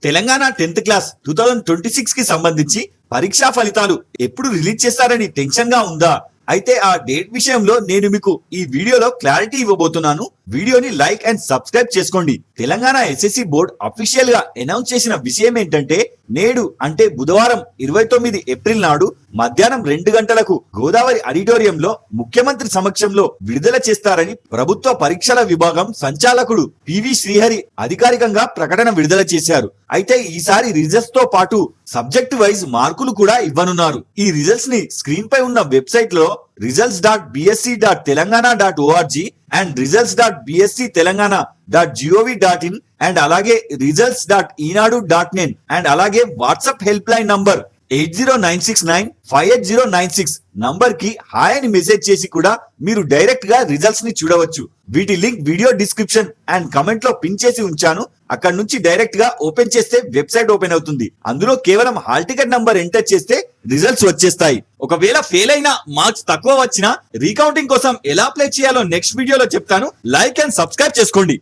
Telangana 10th class 2026 కి సంబంధించి పరీక్షా ఫలితాలు ఎప్పుడు రిలీజ్ చేస్తారని టెన్షన్ గా ఉందా? అయితే ఆ డేట్ విషయంలో నేను మీకు ఈ వీడియోలో క్లారిటీ ఇవ్వబోతున్నాను. వీడియోని లైక్ అండ్ సబ్స్క్రైబ్ చేసుకోండి. తెలంగాణ ఎస్ఎస్సి బోర్డ్ అఫీషియల్ గా అనౌన్స్ చేసిన విషయం ఏంటంటే నేడు అంటే బుధవారం 29 ఏప్రిల్ నాడు మధ్యాహ్నం 2 గంటలకు గోదావరి ఆడిటోరియంలో ముఖ్యమంత్రి సమక్షంలో విడుదల చేస్తారని ప్రభుత్వ పరీక్షల విభాగం సంచాలకుడు పివి శ్రీహరి అధికారికంగా ప్రకటన విడుదల చేశారు. అయితే ఈసారి రిజల్ట్స్ తో పాటు సబ్జెక్ట్ వైజ్ మార్కులు కూడా ఇవ్వనున్నారు. ఈ రిజల్ట్స్ ని స్క్రీన్ పై ఉన్న వెబ్సైట్ లో results.bsc.telangana.org అండ్ results.bsctelangana.gov.in అండ్ అలాగే results.enadu.in అండ్ అలాగే WhatsApp help line number 8096958096 number కి హాయ్ అని మెసేజ్ చేసి కూడా మీరు డైరెక్ట్ గా రిజల్ట్స్ ని చూడవచ్చు. వీటి link video description and comment లో పిన్ చేసి ఉంచాను. అక్కడ నుంచి డైరెక్ట్ గా ఓపెన్ చేస్తే వెబ్సైట్ ఓపెన్ అవుతుంది. అందులో కేవలం హాల్ టికెట్ నంబర్ ఎంటర్ చేస్తే రిజల్ట్స్ వచ్చేస్తాయి. ఒకవేళ ఫెయిల్ అయినా మార్క్స్ తక్కువ వచ్చినా రీకౌంటింగ్ కోసం ఎలా అప్లై చేయాలో నెక్స్ట్ వీడియోలో చెప్తాను. లైక్ అండ్ సబ్స్క్రైబ్ చేసుకోండి.